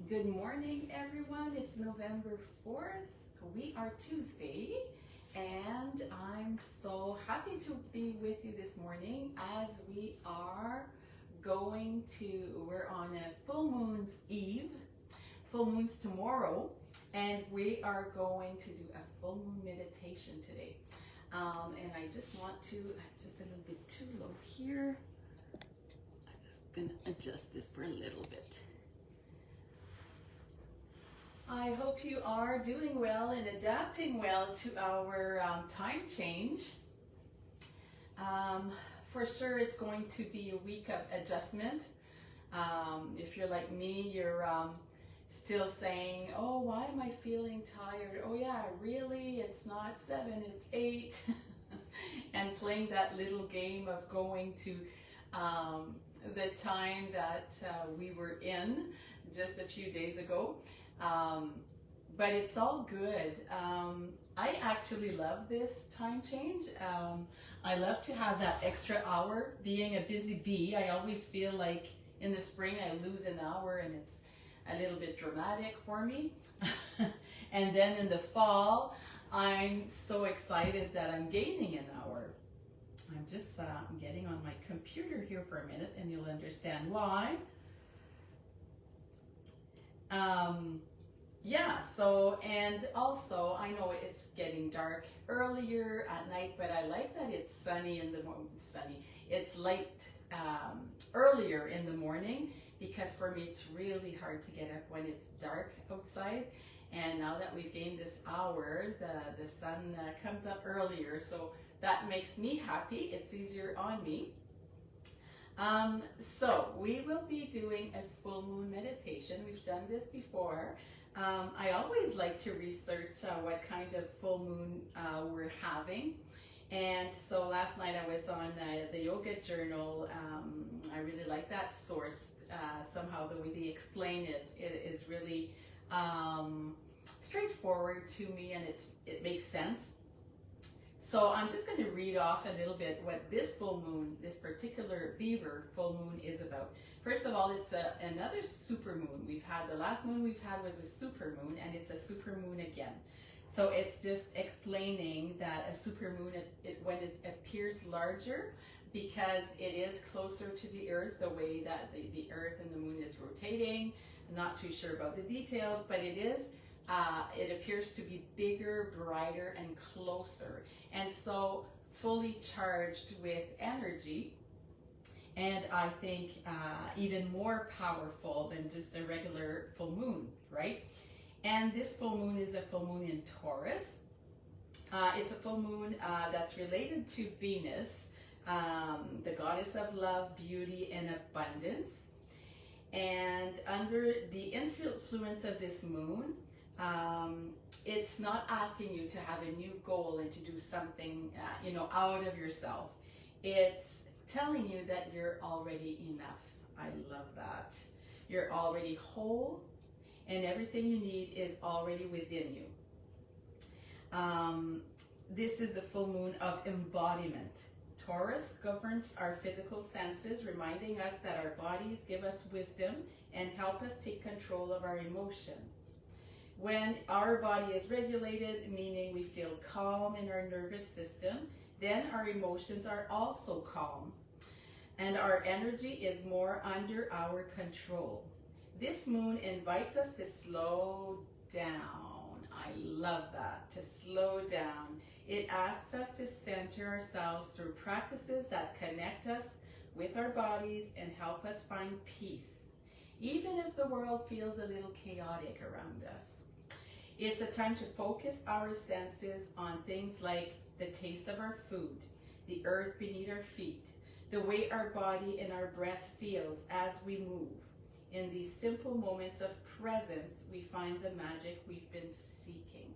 Good morning, everyone. It's November 4th. We are Tuesday, and I'm so happy to be with you this morning as we're on a full moon's eve, full moon's tomorrow, and we are going to do a full moon meditation today. And I just want to, I'm just a little bit too low here. I'm just gonna adjust this for a little bit. I hope you are doing well and adapting well to our time change. For sure, it's going to be a week of adjustment. If you're like me, you're still saying, oh, why am I feeling tired? Oh yeah, really? It's not 7, it's 8. And playing that little game of going to the time that we were in just a few days ago. But it's all good. I actually love this time change. I love to have that extra hour. Being a busy bee, I always feel like in the spring I lose an hour and it's a little bit dramatic for me. And then in the fall, I'm so excited that I'm gaining an hour. I'm just getting on my computer here for a minute and you'll understand why. Yeah, so, and also I know it's getting dark earlier at night, but I like that it's sunny in the morning. It's light earlier in the morning, because for me it's really hard to get up when it's dark outside. And now that we've gained this hour, the sun comes up earlier, so that makes me happy. It's easier on me. So we will be doing a full moon meditation. We've done this before. I always like to research what kind of full moon we're having. And so last night I was on the Yoga Journal. I really like that source. Somehow the way they explain it is really straightforward to me, and it makes sense. So I'm just going to read off a little bit what this full moon, this particular Beaver full moon is about. First of all, it's another super moon. The last moon we've had was a super moon, and it's a super moon again. So it's just explaining that a super moon, when it appears larger, because it is closer to the Earth, the way that the Earth and the moon is rotating. I'm not too sure about the details, but it appears to be bigger, brighter, and closer. And so fully charged with energy. And I think even more powerful than just a regular full moon, right? And this full moon is a full moon in Taurus. It's a full moon that's related to Venus, the goddess of love, beauty, and abundance. And under the influence of this moon, it's not asking you to have a new goal and to do something, out of yourself. It's telling you that you're already enough. I love that. You're already whole, and everything you need is already within you. This is the full moon of embodiment. Taurus governs our physical senses, reminding us that our bodies give us wisdom and help us take control of our emotion. When our body is regulated, meaning we feel calm in our nervous system, then our emotions are also calm, and our energy is more under our control. This moon invites us to slow down. I love that, to slow down. It asks us to center ourselves through practices that connect us with our bodies and help us find peace, even if the world feels a little chaotic around us. It's a time to focus our senses on things like the taste of our food, the earth beneath our feet, the way our body and our breath feels as we move. In these simple moments of presence, we find the magic we've been seeking.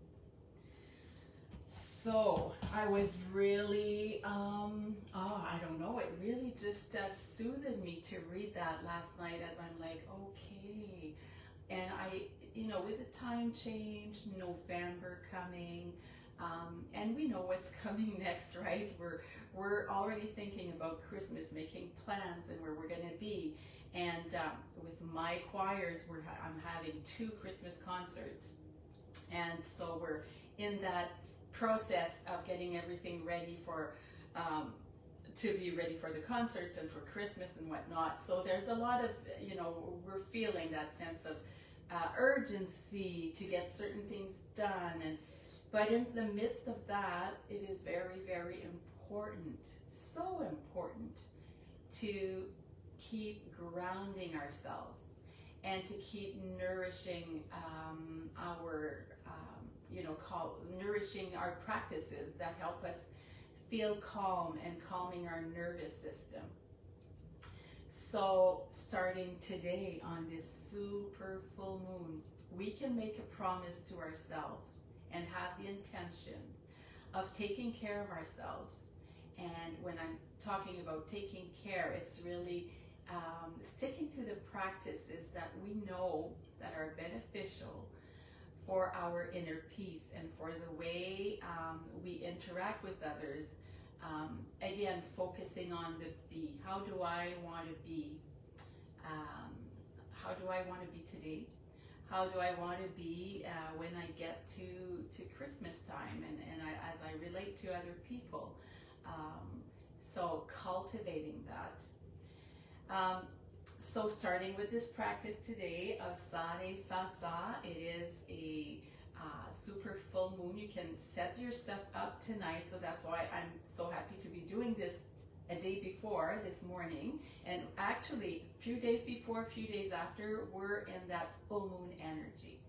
So I was really, I don't know, it really just soothed me to read that last night, as I'm like, okay. And with the time change, November coming, and we know what's coming next, right? We're already thinking about Christmas, making plans and where we're going to be. And with my choirs, I'm having 2 Christmas concerts, and so we're in that process of getting everything ready for to be ready for the concerts and for Christmas and whatnot. So there's a lot of, we're feeling that sense of urgency to get certain things done, but in the midst of that, it is very, very important, so important, to keep grounding ourselves and to keep nourishing nourishing our practices that help us feel calm and calming our nervous system. So starting today on this super full moon, we can make a promise to ourselves and have the intention of taking care of ourselves. And when I'm talking about taking care, it's really sticking to the practices that we know that are beneficial for our inner peace and for the way we interact with others. Again, focusing on the be. How do I want to be? How do I want to be today? How do I want to be when I get to Christmas time and as I relate to other people? So cultivating that. So starting with this practice today of Sare Sasa, it is a super full moon. You can set your stuff up tonight, so that's why I'm so happy to be doing this a day before, this morning. And actually, a few days before, a few days after, we're in that full moon energy.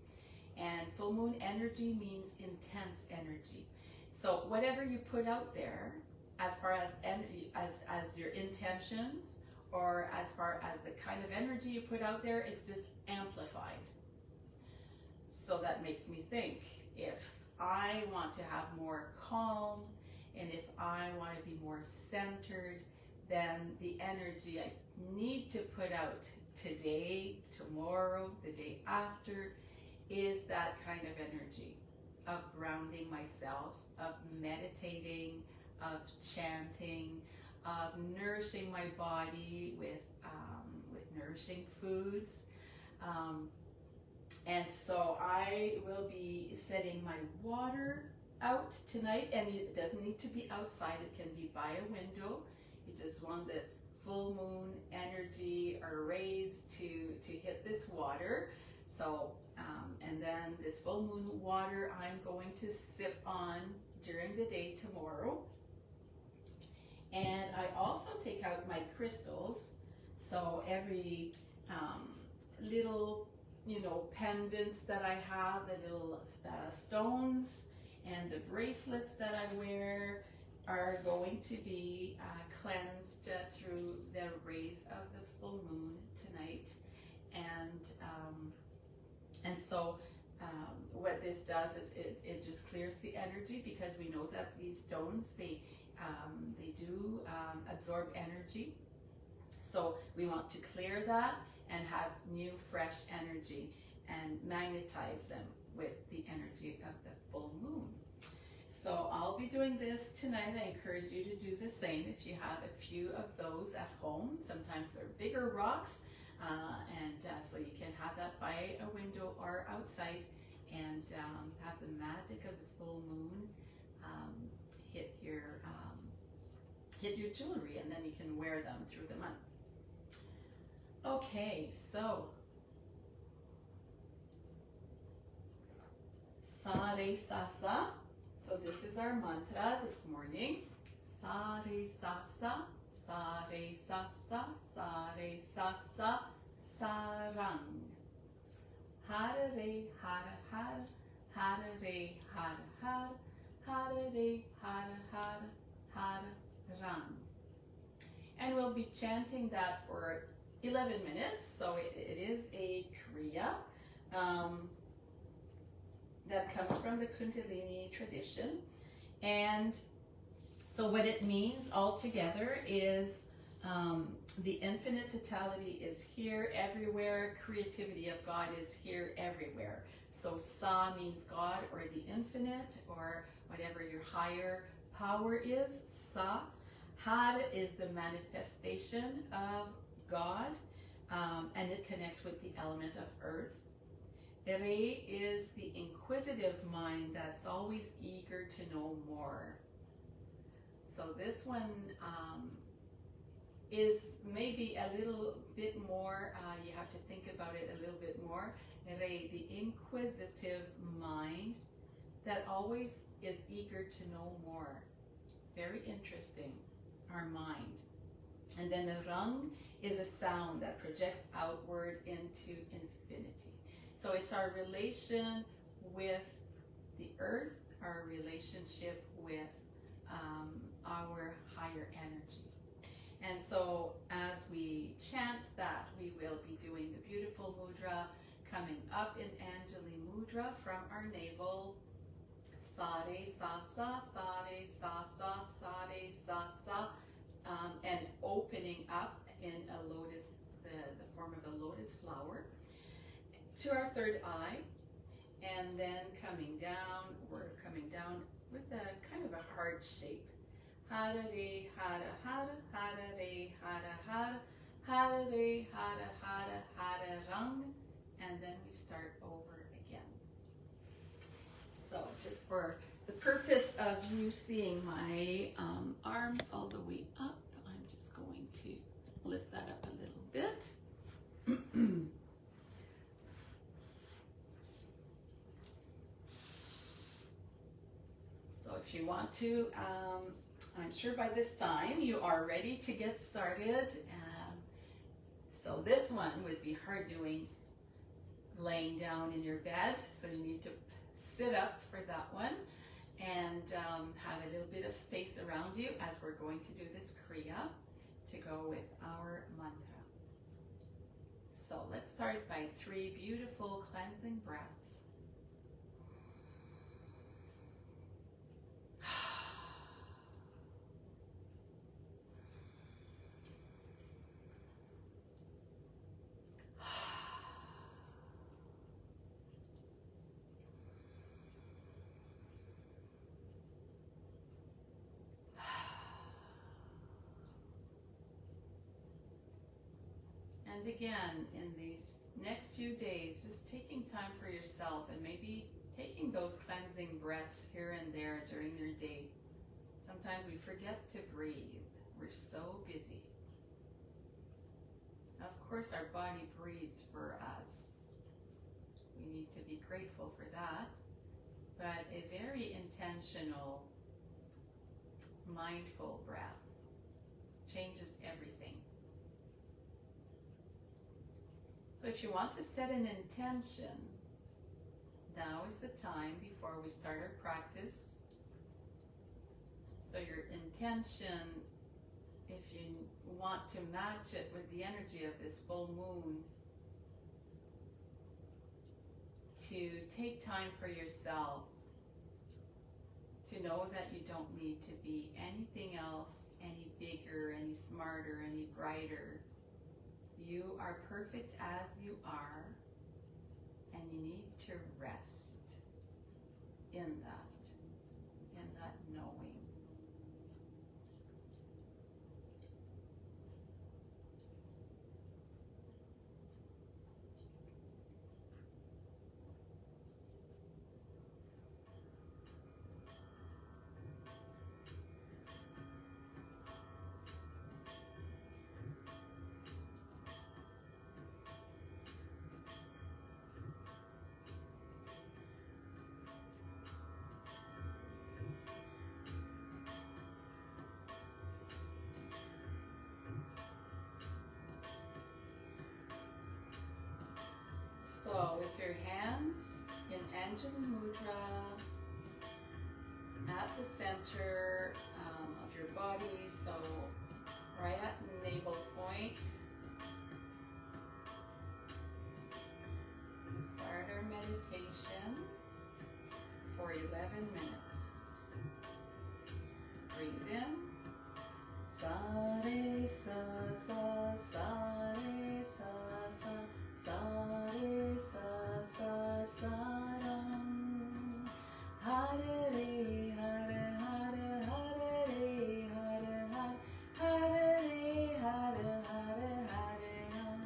And full moon energy means intense energy. So whatever you put out there, as far as as your intentions, or as far as the kind of energy you put out there, it's just amplified. So that makes me think, if I want to have more calm, and if I want to be more centered, then the energy I need to put out today, tomorrow, the day after, is that kind of energy of grounding myself, of meditating, of chanting, of nourishing my body with nourishing foods. And so I will be setting my water out tonight, and it doesn't need to be outside, it can be by a window. You just want the full moon energy or rays to hit this water. So, and then this full moon water I'm going to sip on during the day tomorrow. And I also take out my crystals. So every little, pendants that I have, the little stones and the bracelets that I wear are going to be cleansed through the rays of the full moon tonight. And so what this does is it just clears the energy, because we know that these stones, they do absorb energy. So we want to clear that and have new, fresh energy and magnetize them with the energy of the full moon. So I'll be doing this tonight. I encourage you to do the same if you have a few of those at home. Sometimes they're bigger rocks, so you can have that by a window or outside, and have the magic of the full moon hit your jewelry, and then you can wear them through the month. Okay, so Sare Sasa. So this is our mantra this morning. Sare Sasa, Sare Sasa, Sare Sasa, Sarang. Hare Re Hare Hare, Hare Re Hare Hare, Hare Re Hare Hare, Hare Rang. And we'll be chanting that for 11 minutes. So it is a Kriya that comes from the Kundalini tradition. And so what it means altogether is the infinite totality is here everywhere. Creativity of God is here everywhere. So Sa means God, or the infinite, or whatever your higher power is. Sa. Har is the manifestation of God, and it connects with the element of earth. Re is the inquisitive mind that's always eager to know more. So this one is maybe a little bit more, you have to think about it a little bit more. Re, the inquisitive mind that always is eager to know more. Very interesting, our mind. And then the rung is a sound that projects outward into infinity. So it's our relation with the earth, our relationship with our higher energy. And so as we chant that, we will be doing the beautiful mudra, coming up in Anjali Mudra from our navel. Sade, sa, sa, sade, sa, sa, sade, sa, sa. And opening up in a lotus, the form of a lotus flower, to our third eye, and then coming down, we're coming down with a kind of a heart shape. Hara re, hara, hara, hara re, hara, hara, hara re, hara, hara, hara rang, and then we start over again. So just for the purpose of you seeing my arms all the way up, I'm just going to lift that up a little bit. So if you want to, I'm sure by this time you are ready to get started. So this one would be hard doing laying down in your bed, so you need to sit up for that one and have a little bit of space around you as we're going to do this kriya to go with our mantra. So let's start by 3 beautiful cleansing breaths. And again, in these next few days, just taking time for yourself and maybe taking those cleansing breaths here and there during your day. Sometimes we forget to breathe. We're so busy. Of course, our body breathes for us. We need to be grateful for that. But a very intentional, mindful breath changes everything. So if you want to set an intention, now is the time before we start our practice. So your intention, if you want to match it with the energy of this full moon, to take time for yourself, to know that you don't need to be anything else, any bigger, any smarter, any brighter. You are perfect as you are, and you need to rest in that knowing. So with your hands in Anjali Mudra at the center of your body, so right at navel point, start our meditation for 11 minutes. Breathe in. Sa re sa sa sa re sa sa sa re sa sa sa ram. Hare re hare hare hare re hare hare hare re hare hare hare ram.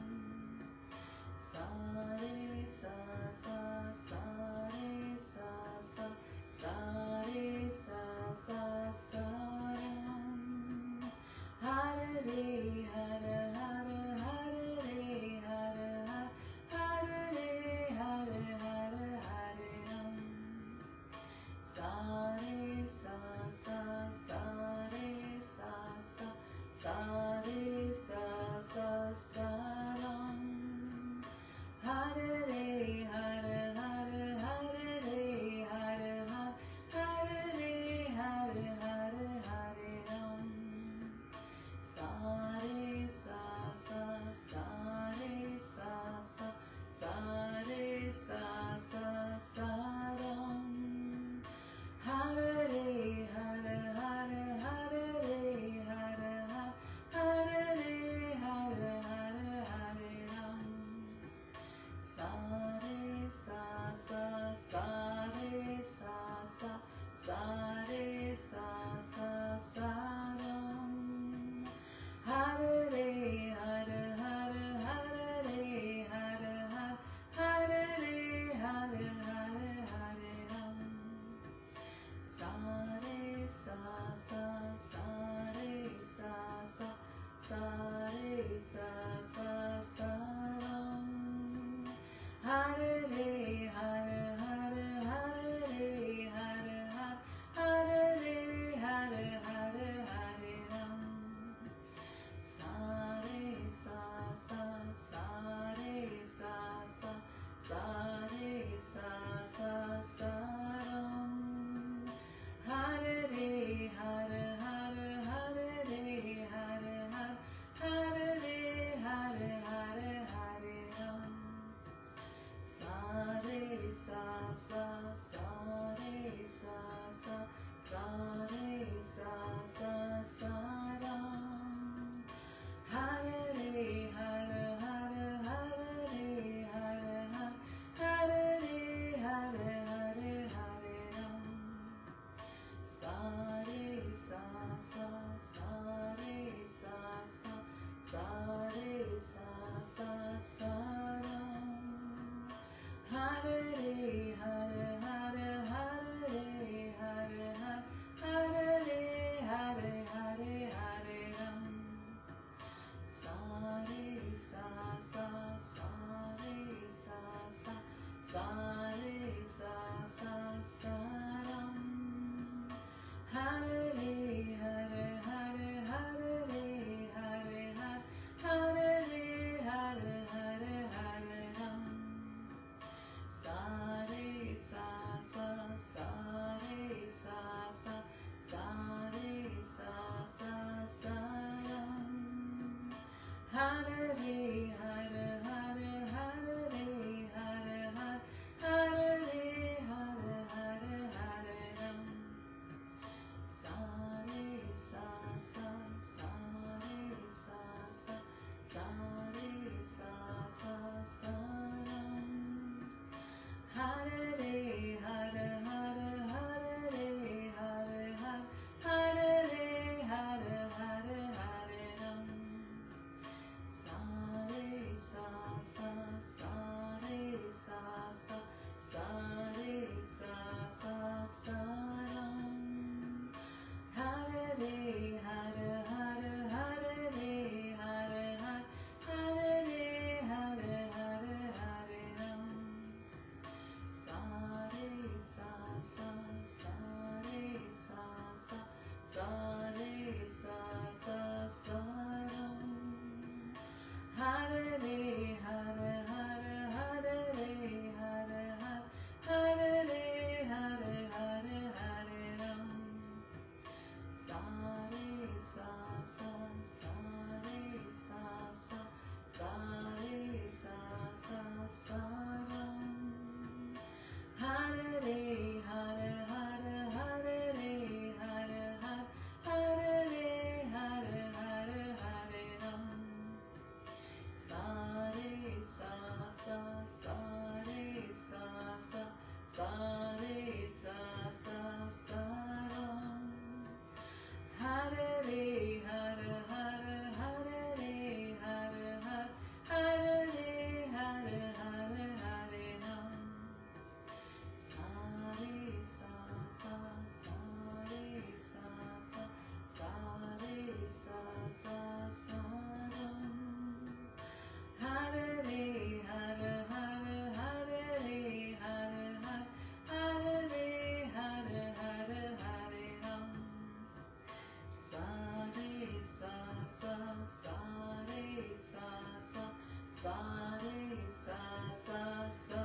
sa sa sa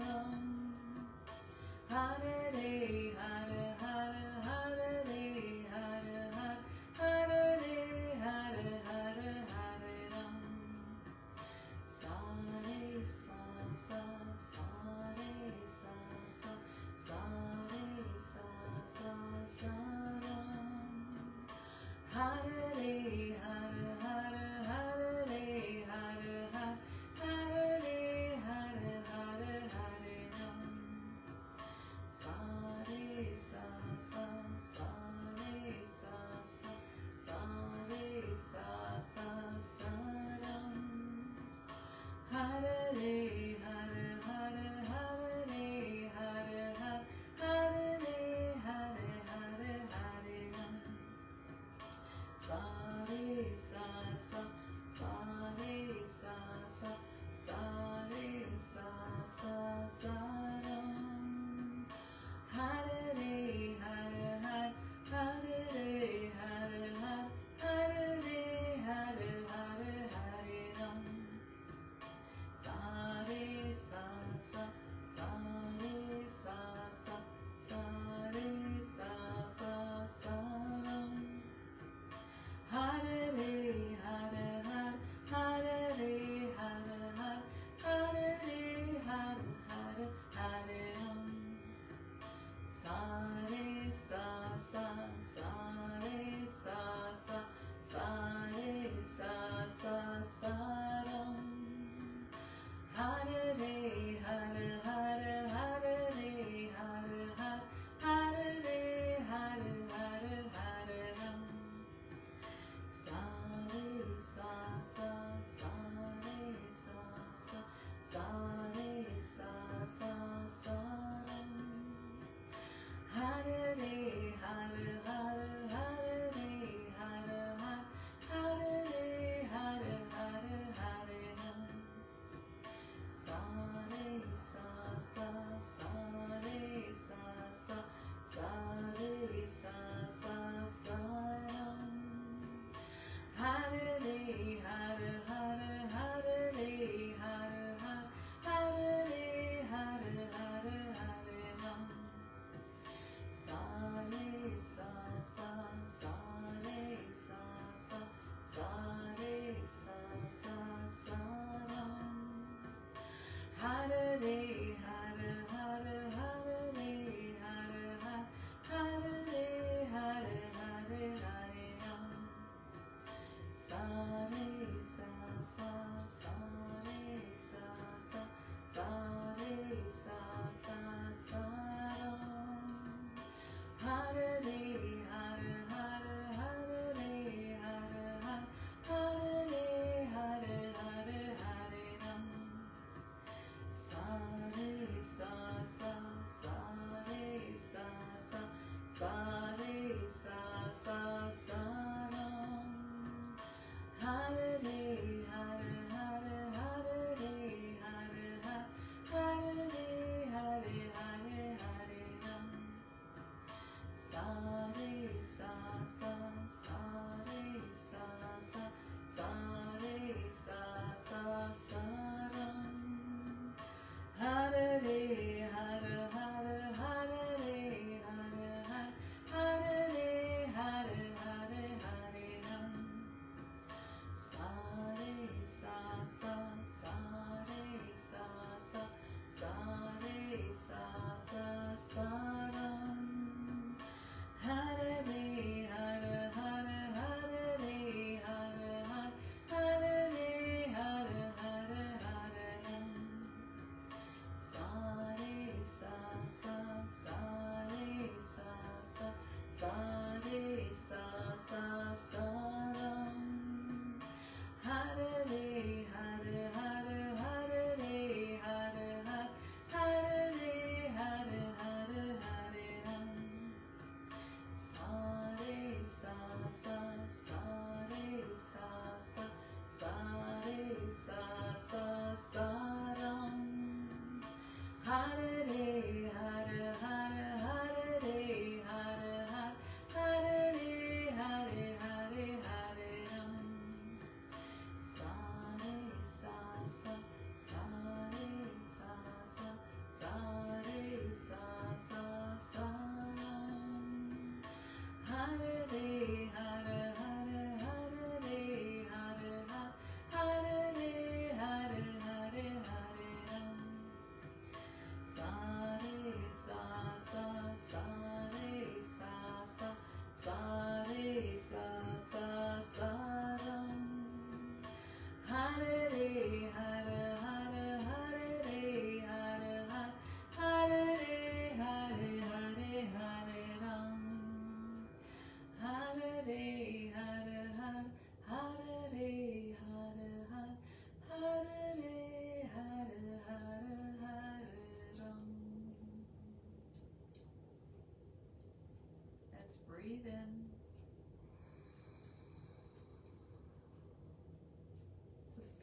ram. Hare re hare hare hare re hare hare hare re hare hare hare ram. Sa re sa sa sa re sa sa sa re sa sa sa ram. Hare re hare hare hare re hare hare hare re hare hare hare ram. Sa re sa sa sa re sa sa sa re sa sa sa ram. Hare re hare hare hare re hare hare hare re hare hare hare ram. Sa re sa sa sa re sa sa sa re sa sa sa ram. Hare re hare hare hare re hare hare hare re hare hare hare ram. Sa re sa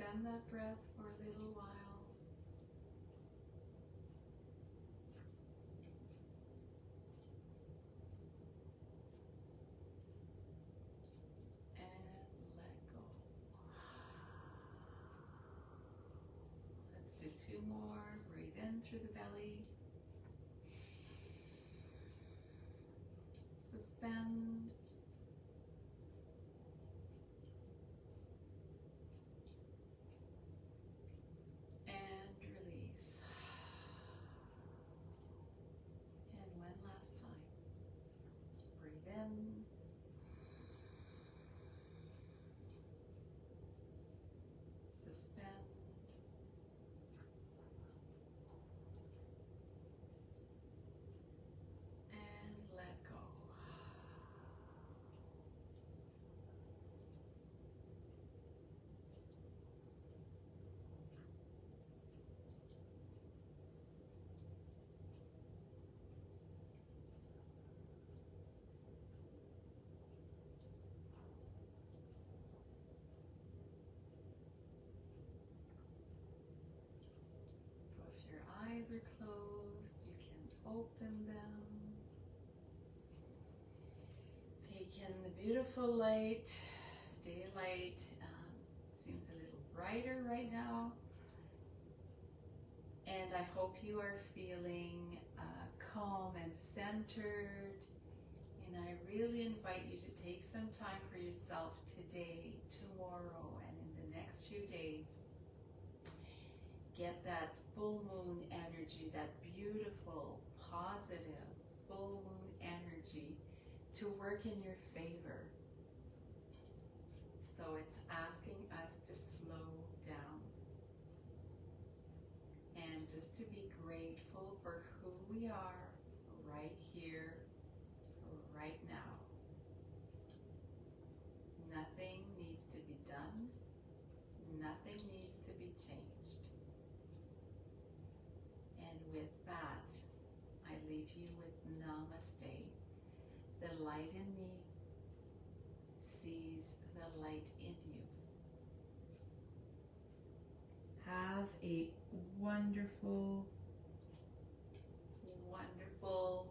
suspend that breath for a little while. Do two more. Breathe in through the belly. Suspend. And release. And one last time. Breathe in. Suspend. Eyes are closed, you can open them. Take in the beautiful light. Daylight seems a little brighter right now. And I hope you are feeling calm and centered. And I really invite you to take some time for yourself today, tomorrow, and in the next few days. Get that full moon energy, that beautiful, positive full moon energy to work in your favor. So it's asking us to slow down and just to be grateful for who we are right here, right now. Nothing needs to be done. Nothing needs to be changed. And with that, I leave you with namaste. The light in me sees the light in you. Have a wonderful, wonderful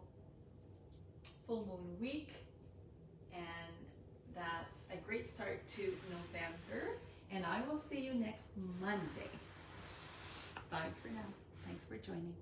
full moon week. And that's a great start to November. And I will see you next Monday. Bye for now. Thanks for joining.